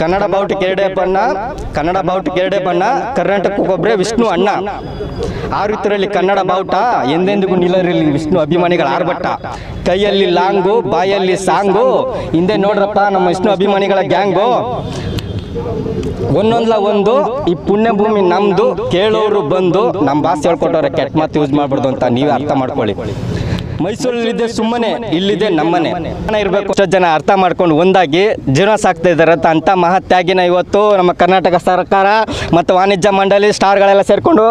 ಕನ್ನಡ ಬಾವುಟ ಕೆರಡೆ ಬಣ್ಣ, ಕನ್ನಡ ಬಾವುಟ ಕೆರಡೆ ಬಣ್ಣ, ಕರ್ನಾಟಕಕ್ಕೊಬ್ಬರೇ ವಿಷ್ಣು ಅಣ್ಣ. ಆರುತ್ತರಲ್ಲಿ ಕನ್ನಡ ಬಾವುಟ ಎಂದೆಂದಿಗೂ ನಿಲ್ಲರಿರಲಿ ವಿಷ್ಣು ಅಭಿಮಾನಿಗಳ ಆರ್ಭಟ. ಕೈಯಲ್ಲಿ ಲಾಂಗು, ಬಾಯಲ್ಲಿ ಸಾಂಗು, ಹಿಂದೆ ನೋಡ್ರಪ್ಪ ನಮ್ಮ ವಿಷ್ಣು ಅಭಿಮಾನಿಗಳ ಗ್ಯಾಂಗು. ಒಂದೊಂದ್ಲ ಒಂದು ಈ ಪುಣ್ಯ ಭೂಮಿ ನಮ್ದು, ಕೇಳೋರು ಬಂದು ನಮ್ಮ ಭಾಷೆ ಹೇಳ್ಕೊಟ್ಟವ್ರೆ ಕೆಟ್ಟ ಮಾತು ಯೂಸ್ ಮಾಡ್ಬಾರ್ದು ಅಂತ ನೀವೇ ಅರ್ಥ ಮಾಡ್ಕೊಳ್ಳಿ. ಮೈಸೂರಲ್ಲಿದೆ ಸುಮ್ಮನೆ, ಇಲ್ಲಿದೆ ನಮ್ಮನೆ ಇರಬೇಕು. ಎಷ್ಟೋ ಜನ ಅರ್ಥ ಮಾಡ್ಕೊಂಡು ಒಂದಾಗಿ ಜೀವನ ಸಾಕ್ತಾ ಇದ್ದಾರೆ ಅಂತ ಮಹತ್ಯಾಗಿನ ಇವತ್ತು ನಮ್ಮ ಕರ್ನಾಟಕ ಸರ್ಕಾರ ಮತ್ತು ವಾಣಿಜ್ಯ ಮಂಡಳಿ ಸ್ಟಾರ್ಗಳೆಲ್ಲ ಸೇರಿಕೊಂಡು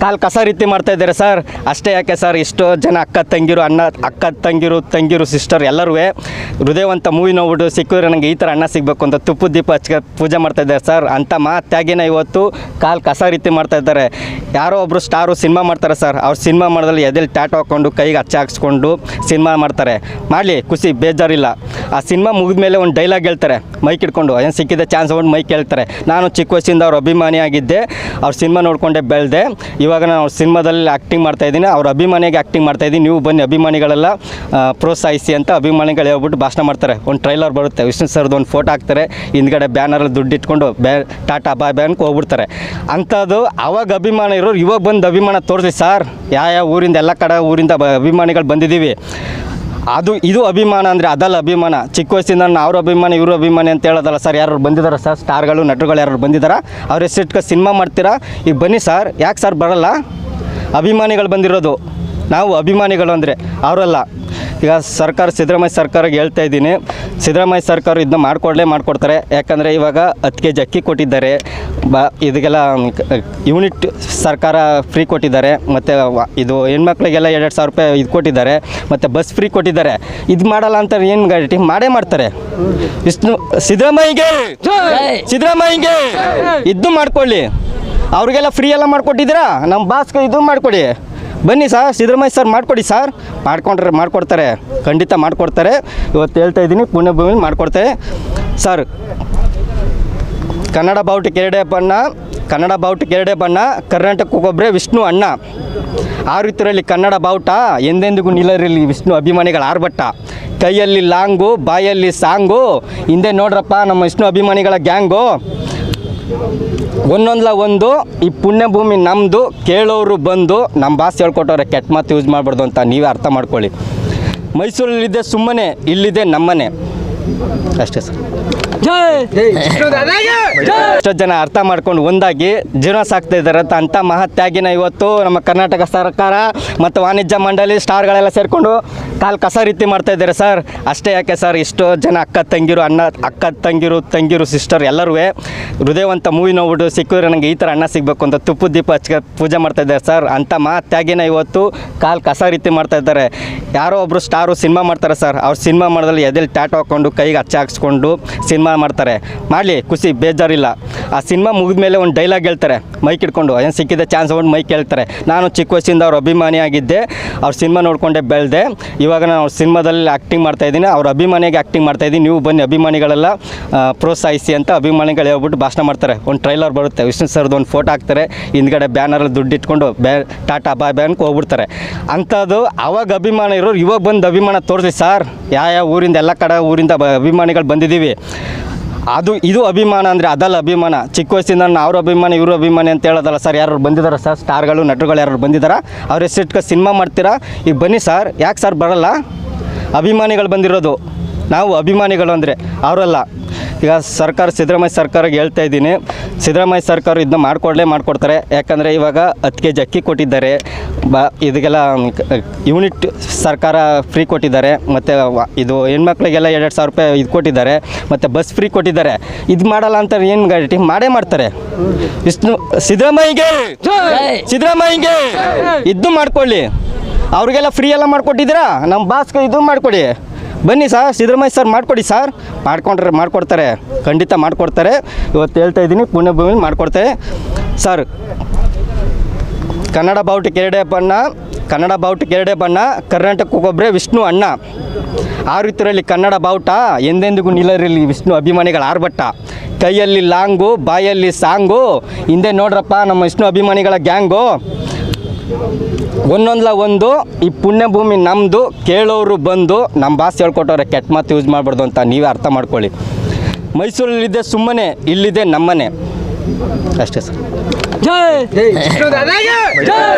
ಕಾಲು ಕಸ ರೀತಿ ಮಾಡ್ತಾ ಇದ್ದಾರೆ ಸರ್. ಅಷ್ಟೇ ಯಾಕೆ ಸರ್, ಇಷ್ಟೋ ಜನ ಅಕ್ಕ ತಂಗಿರು ಸಿಸ್ಟರ್ ಎಲ್ಲರೂ ಹೃದಯವಂತ ಮೂವಿ ನೋಡ್ಬಿಟ್ಟು ಸಿಕ್ಕಿದ್ರೆ ನನಗೆ ಈ ಥರ ಅಣ್ಣ ಸಿಗಬೇಕು ಅಂತ ತುಪ್ಪದ ದೀಪ ಹಚ್ಚ ಪೂಜೆ ಮಾಡ್ತಾ ಇದ್ದಾರೆ ಸರ್. ಅಂಥ ಮಹತ್ಯಾಗಿನ ಇವತ್ತು ಕಾಲು ಕಸ ರೀತಿ ಮಾಡ್ತಾ ಇದ್ದಾರೆ. ಯಾರೋ ಒಬ್ಬರು ಸ್ಟಾರು ಸಿನಿಮಾ ಮಾಡ್ತಾರೆ ಸರ್, ಅವ್ರು ಸಿನಿಮಾ ಮಾಡೋದ್ರಲ್ಲಿ ಎದೆಲ್ಲಿ ಟ್ಯಾಟು ಹಾಕ್ಕೊಂಡು ಕೈಗೆ ಹಚ್ಚ ಹಾಕ್ಸ್ಕೊಂಡು ಸಿನಿಮಾ ಮಾಡ್ತಾರೆ. ಮಾಡಲಿ, ಖುಷಿ, ಬೇಜಾರಿಲ್ಲ. ಆ ಸಿನಿಮಾ ಮುಗಿದ ಮೇಲೆ ಒಂದು ಡೈಲಾಗ್ ಹೇಳ್ತಾರೆ ಮೈಕ್ ಇಟ್ಕೊಂಡು, ಏನು ಸಿಕ್ಕಿದೆ ಚಾನ್ಸ್ ತೊಗೊಂಡು ಮೈಕ್ ಹೇಳ್ತಾರೆ. ನಾನು ಚಿಕ್ಕ ವಯಸ್ಸಿಂದ ಅವ್ರ ಅಭಿಮಾನಿಯಾಗಿದ್ದೆ, ಅವ್ರ ಸಿನಿಮಾ ನೋಡಿಕೊಂಡೆ ಬೆಳೆದೆ. ಇವಾಗ ನಾನು ಅವ್ರ ಸಿನಿಮಾದಲ್ಲಿ ಆ್ಯಕ್ಟಿಂಗ್ ಮಾಡ್ತಾಯಿದ್ದೀನಿ, ಅವ್ರ ಅಭಿಮಾನಿಯಾಗಿ ಆ್ಯಕ್ಟಿಂಗ್ ಮಾಡ್ತಾಯಿದ್ದೀನಿ. ನೀವು ಬನ್ನಿ ಅಭಿಮಾನಿಗಳೆಲ್ಲ ಪ್ರೋತ್ಸಾಹಿಸಿ ಅಂತ ಅಭಿಮಾನಿಗಳು ಹೇಳ್ಬಿಟ್ಟು ಭಾಷಣ ಮಾಡ್ತಾರೆ. ಒಂದು ಟ್ರೈಲರ್ ಬರುತ್ತೆ, ವಿಷ್ಣು ಸರ್ದು ಒಂದು ಫೋಟೋ ಹಾಕ್ತಾರೆ, ಹಿಂದ್ಗಡೆ ಬ್ಯಾನರಲ್ಲಿ ದುಡ್ಡು ಇಟ್ಕೊಂಡು ಟಾಟಾ ಬಾಯ್ ಬಾಯ್ ಅನ್ಕೊ ಹೋಗ್ಬಿಡ್ತಾರೆ. ಅಂಥದ್ದು ಅವಾಗ ಅಭಿಮಾನ ಇರೋರು ಇವಾಗ ಬಂದು ಅಭಿಮಾನ ತೋರಿಸಿ ಸರ್. ಯಾವ ಊರಿಂದ ಎಲ್ಲ ಕಡೆ ಊರಿಂದ ಅಭಿಮಾನಿಗಳು ಬಂದಿದ್ದೀವಿ. ಇದು ಅಭಿಮಾನ ಅಂದರೆ ಅದಲ್ಲ ಅಭಿಮಾನ. ಚಿಕ್ಕ ವಯಸ್ಸಿಂದ ಅವ್ರ ಅಭಿಮಾನಿ ಇವರು ಅಭಿಮಾನಿ ಅಂತ ಹೇಳೋದಲ್ಲ ಸರ್. ಯಾರು ಬಂದಿದ್ದಾರೆ ಸರ್, ಸ್ಟಾರ್ಗಳು ನಟರುಗಳು ಯಾರು ಬಂದಿದ್ದಾರೆ, ಅವ್ರ ಹೆಸರಿಟ್ಕೊಂಡು ಸಿನಿಮಾ ಮಾಡ್ತೀರಾ. ಈಗ ಬನ್ನಿ ಸರ್. ಯಾಕೆ ಸರ್ ಬರೋಲ್ಲ? ಅಭಿಮಾನಿಗಳು ಬಂದಿರೋದು, ನಾವು ಅಭಿಮಾನಿಗಳು ಅಂದರೆ ಅವರಲ್ಲ. ಈಗ ಸರ್ಕಾರ ಸಿದ್ದರಾಮಯ್ಯ ಸರ್ಕಾರಕ್ಕೆ ಹೇಳ್ತಾ ಇದ್ದೀನಿ, ಸಿದ್ದರಾಮಯ್ಯ ಸರ್ಕಾರ ಇದನ್ನ ಮಾಡಿಕೊಡ್ತಾರೆ. ಯಾಕಂದರೆ ಇವಾಗ 10 kg ಅಕ್ಕಿ ಕೊಟ್ಟಿದ್ದಾರೆ, ಇದಕ್ಕೆಲ್ಲ ಯೂನಿಟ್ ಸರ್ಕಾರ ಫ್ರೀ ಕೊಟ್ಟಿದ್ದಾರೆ. ಮತ್ತು ಇದು ಹೆಣ್ಮಕ್ಳಿಗೆಲ್ಲ 2,000 ರೂಪಾಯಿ ಇದು ಕೊಟ್ಟಿದ್ದಾರೆ. ಮತ್ತು ಬಸ್ ಫ್ರೀ ಕೊಟ್ಟಿದ್ದಾರೆ. ಇದು ಮಾಡಲ್ಲ ಅಂತ ಏನು ಗ್ಯಾರಂಟಿ? ಮಾಡೇ ಮಾಡ್ತಾರೆ. ಸಿದ್ದರಾಮಯ್ಯಗೆ ಇದು ಮಾಡ್ಕೊಳ್ಳಿ. ಅವ್ರಿಗೆಲ್ಲ ಫ್ರೀ ಎಲ್ಲ ಮಾಡಿಕೊಟ್ಟಿದ್ದೀರಾ, ನಮ್ಮ ಬಾಸ್ಗೆ ಇದು ಮಾಡಿಕೊಡಿ. ಬನ್ನಿ ಸರ್, ಸಿದ್ದರಾಮಯ್ಯ ಸರ್ ಮಾಡಿಕೊಡಿ ಸರ್. ಮಾಡಿಕೊಡ್ತಾರೆ, ಖಂಡಿತ ಮಾಡಿಕೊಡ್ತಾರೆ. ಇವತ್ತು ಹೇಳ್ತಾ ಇದ್ದೀನಿ, ಪುಣ್ಯಭೂಮಿ ಮಾಡಿಕೊಡ್ತಾರೆ ಸರ್. ಕನ್ನಡ ಬಾವುಟ ಕೆರಡೆ ಬಣ್ಣ, ಕನ್ನಡ ಬಾವುಟ ಕೆರಡೆ ಬಣ್ಣ, ಕರ್ನಾಟಕಕ್ಕೊಬ್ಬರೇ ವಿಷ್ಣು ಅಣ್ಣ. ಆರುತ್ತರಲ್ಲಿ ಕನ್ನಡ ಬಾವುಟ ಎಂದೆಂದಿಗೂ ನಿಲ್ಲರಿರಲಿ ವಿಷ್ಣು ಅಭಿಮಾನಿಗಳ ಆರ್ಭಟ. ಕೈಯಲ್ಲಿ ಲಾಂಗು, ಬಾಯಲ್ಲಿ ಸಾಂಗು, ಹಿಂದೆ ನೋಡ್ರಪ್ಪ ನಮ್ಮ ವಿಷ್ಣು ಅಭಿಮಾನಿಗಳ ಗ್ಯಾಂಗು. ಒಂದೊಂದ್ಲ ಒಂದು ಈ ಪುಣ್ಯ ಭೂಮಿ ನಮ್ಮದು, ಕೇಳೋರು ಬಂದು ನಮ್ಮ ಭಾಷೆ ಹೇಳ್ಕೊಟ್ಟವ್ರೆ ಕೆಟ್ಟ ಮಾತು ಯೂಸ್ ಮಾಡ್ಬಾರ್ದು ಅಂತ ನೀವೇ ಅರ್ಥ ಮಾಡ್ಕೊಳ್ಳಿ. ಮೈಸೂರಲ್ಲಿದೆ ಸುಮ್ಮನೆ, ಇಲ್ಲಿದೆ ನಮ್ಮನೆ ಅಷ್ಟೇ ಸರ್. ಎಷ್ಟೋ ಜನ ಅರ್ಥ ಮಾಡ್ಕೊಂಡು ಒಂದಾಗಿ ಜೀವನ ಸಾಕ್ತಾ ಇದ್ದಾರೆ ಅಂತ ಮಹತ್ಯಾಗಿನ ಇವತ್ತು ನಮ್ಮ ಕರ್ನಾಟಕ ಸರ್ಕಾರ ಮತ್ತು ವಾಣಿಜ್ಯ ಮಂಡಳಿ ಸ್ಟಾರ್ಗಳೆಲ್ಲ ಸೇರಿಕೊಂಡು ಕಾಲು ಕಸ ರೀತಿ ಮಾಡ್ತಾ ಇದ್ದಾರೆ ಸರ್. ಅಷ್ಟೇ ಯಾಕೆ ಸರ್, ಇಷ್ಟೋ ಜನ ಅಕ್ಕ ತಂಗಿರು ಸಿಸ್ಟರ್ ಎಲ್ಲರೂ ಹೃದಯವಂತ ಮೂವಿ ನೋಡ್ಬಿಟ್ಟು ಸಿಕ್ಕಿದ್ರೆ ನನಗೆ ಈ ಥರ ಅಣ್ಣ ಸಿಗಬೇಕು ಅಂತ ತುಪ್ಪದ ದೀಪ ಹಚ್ಚ ಪೂಜೆ ಮಾಡ್ತಾ ಇದ್ದಾರೆ ಸರ್. ಅಂಥ ಮಹತ್ಯಾಗಿನ ಇವತ್ತು ಕಾಲು ಕಸ ರೀತಿ ಮಾಡ್ತಾ ಇದ್ದಾರೆ. ಯಾರೋ ಒಬ್ಬರು ಸ್ಟಾರು ಸಿನಿಮಾ ಮಾಡ್ತಾರೆ ಸರ್, ಅವ್ರು ಸಿನಿಮಾ ಮಾಡೋದ್ರಲ್ಲಿ ಎದೆಲ್ಲಿ ಟ್ಯಾಟು ಹಾಕ್ಕೊಂಡು ಕೈಗೆ ಹಚ್ಚ ಹಾಕ್ಸ್ಕೊಂಡು ಸಿನಿಮಾ ಮಾಡ್ತಾರೆ. ಮಾಡಲಿ, ಖುಷಿ, ಬೇಜಾರಿಲ್ಲ. ಆ ಸಿನಿಮಾ ಮುಗಿದ ಮೇಲೆ ಒಂದು ಡೈಲಾಗ್ ಹೇಳ್ತಾರೆ ಮೈಕ್ ಇಟ್ಕೊಂಡು, ಏನು ಸಿಕ್ಕಿದೆ ಚಾನ್ಸ್ ತೊಗೊಂಡು ಮೈಕ್ ಹೇಳ್ತಾರೆ. ನಾನು ಚಿಕ್ಕ ವಯಸ್ಸಿಂದ ಅವ್ರ ಅಭಿಮಾನಿಯಾಗಿದ್ದೆ, ಅವ್ರ ಸಿನಿಮಾ ನೋಡಿಕೊಂಡೆ ಬೆಳೆದೆ. ಇವಾಗ ನಾನು ಅವ್ರ ಸಿನಿಮಾದಲ್ಲಿ ಆ್ಯಕ್ಟಿಂಗ್ ಮಾಡ್ತಾಯಿದ್ದೀನಿ, ಅವ್ರ ಅಭಿಮಾನಿಯಾಗಿ ಆ್ಯಕ್ಟಿಂಗ್ ಮಾಡ್ತಾಯಿದ್ದೀನಿ. ನೀವು ಬನ್ನಿ ಅಭಿಮಾನಿಗಳೆಲ್ಲ ಪ್ರೋತ್ಸಾಹಿಸಿ ಅಂತ ಅಭಿಮಾನಿಗಳು ಹೇಳ್ಬಿಟ್ಟು ಭಾಷಣ ಮಾಡ್ತಾರೆ. ಒಂದು ಟ್ರೈಲರ್ ಬರುತ್ತೆ, ವಿಷ್ಣು ಸರ್ದು ಒಂದು ಫೋಟೋ ಹಾಕ್ತಾರೆ, ಹಿಂದ್ಗಡೆ ಬ್ಯಾನರಲ್ಲಿ ದುಡ್ಡು ಇಟ್ಕೊಂಡು ಟಾಟಾ ಬಾಯ್ ಬಾಯ್ ಅನ್ಕೊ ಹೋಗ್ಬಿಡ್ತಾರೆ. ಅಂಥದ್ದು ಅವಾಗ ಅಭಿಮಾನ ಇರೋರು ಇವಾಗ ಬಂದು ಅಭಿಮಾನ ತೋರಿಸಿ ಸರ್. ಯಾವ ಊರಿಂದ ಎಲ್ಲ ಕಡೆ ಊರಿಂದ ಅಭಿಮಾನಿಗಳು ಬಂದಿದ್ದೀವಿ. ಇದು ಅಭಿಮಾನ ಅಂದರೆ ಅದಲ್ಲ ಅಭಿಮಾನ. ಚಿಕ್ಕ ವಯಸ್ಸಿಂದ ಅವ್ರ ಅಭಿಮಾನಿ ಇವರು ಅಭಿಮಾನಿ ಅಂತ ಹೇಳೋದಲ್ಲ ಸರ್. ಯಾರು ಬಂದಿದ್ದಾರೆ ಸರ್, ಸ್ಟಾರ್ಗಳು ನಟರುಗಳು ಯಾರು ಬಂದಿದ್ದಾರೆ, ಅವ್ರ ಹೆಸರಿಟ್ಕೊಂಡು ಸಿನಿಮಾ ಮಾಡ್ತೀರಾ. ಈಗ ಬನ್ನಿ ಸರ್. ಯಾಕೆ ಸರ್ ಬರೋಲ್ಲ? ಅಭಿಮಾನಿಗಳು ಬಂದಿರೋದು, ನಾವು ಅಭಿಮಾನಿಗಳು ಅಂದರೆ ಅವರಲ್ಲ. ಈಗ ಸರ್ಕಾರ ಸಿದ್ದರಾಮಯ್ಯ ಸರ್ಕಾರಕ್ಕೆ ಹೇಳ್ತಾ ಇದ್ದೀನಿ, ಸಿದ್ದರಾಮಯ್ಯ ಸರ್ಕಾರ ಇದನ್ನ ಮಾಡಿಕೊಡ್ತಾರೆ. ಯಾಕಂದರೆ ಇವಾಗ 10 kg ಅಕ್ಕಿ ಕೊಟ್ಟಿದ್ದಾರೆ, ಇದಕ್ಕೆಲ್ಲ ಯೂನಿಟ್ ಸರ್ಕಾರ ಫ್ರೀ ಕೊಟ್ಟಿದ್ದಾರೆ. ಮತ್ತು ಇದು ಹೆಣ್ಮಕ್ಳಿಗೆಲ್ಲ 2,000 ರೂಪಾಯಿ ಇದು ಕೊಟ್ಟಿದ್ದಾರೆ. ಮತ್ತು ಬಸ್ ಫ್ರೀ ಕೊಟ್ಟಿದ್ದಾರೆ. ಇದು ಮಾಡಲ್ಲ ಅಂತ ಏನು ಗ್ಯಾರಂಟಿ? ಮಾಡೇ ಮಾಡ್ತಾರೆ. ಸಿದ್ದರಾಮಯ್ಯಗೆ ಇದು ಮಾಡಿಕೊಳ್ಳಿ. ಅವ್ರಿಗೆಲ್ಲ ಫ್ರೀ ಎಲ್ಲ ಮಾಡಿಕೊಟ್ಟಿದ್ದೀರಾ, ನಮ್ಮ ಬಾಸ್ಗೆ ಇದು ಮಾಡಿಕೊಡಿ. ಬನ್ನಿ ಸರ್, ಸಿದ್ದರಾಮಯ್ಯ ಸರ್ ಮಾಡಿಕೊಡಿ ಸರ್. ಮಾಡಿಕೊಡ್ತಾರೆ, ಖಂಡಿತ ಮಾಡಿಕೊಡ್ತಾರೆ. ಇವತ್ತು ಹೇಳ್ತಾ ಇದ್ದೀನಿ, ಪುಣ್ಯಭೂಮಿ ಮಾಡಿಕೊಡ್ತಾರೆ ಸರ್. ಕನ್ನಡ ಬಾವುಟ ಕೆರಡೆ ಬಣ್ಣ, ಕನ್ನಡ ಬಾವುಟ ಕೆರಡೆ ಬಣ್ಣ, ಕರ್ನಾಟಕಕ್ಕೊಬ್ಬರೇ ವಿಷ್ಣು ಅಣ್ಣ. ಆರುತ್ತರಲ್ಲಿ ಕನ್ನಡ ಬಾವುಟ ಎಂದೆಂದಿಗೂ ನಿಲ್ಲರಿರಲಿ ವಿಷ್ಣು ಅಭಿಮಾನಿಗಳ ಆರ್ಭಟ. ಕೈಯಲ್ಲಿ ಲಾಂಗು, ಬಾಯಲ್ಲಿ ಸಾಂಗು, ಹಿಂದೆ ನೋಡ್ರಪ್ಪ ನಮ್ಮ ವಿಷ್ಣು ಅಭಿಮಾನಿಗಳ ಗ್ಯಾಂಗು. ಒಂದೊಂದ್ಲ ಒಂದು ಈ ಪುಣ್ಯ ಭೂಮಿ ನಮ್ಮದು, ಕೇಳೋರು ಬಂದು ನಮ್ಮ ಭಾಷೆ ಹೇಳ್ಕೊಟ್ಟವ್ರೆ ಕೆಟ್ಟ ಮಾತು ಯೂಸ್ ಮಾಡ್ಬಾರ್ದು ಅಂತ ನೀವೇ ಅರ್ಥ ಮಾಡ್ಕೊಳ್ಳಿ. ಮೈಸೂರಲ್ಲಿದೆ ಸುಮ್ಮನೆ, ಇಲ್ಲಿದೆ ನಮ್ಮನೆ. ಅಷ್ಟೇ ಸರ್. ಜೈ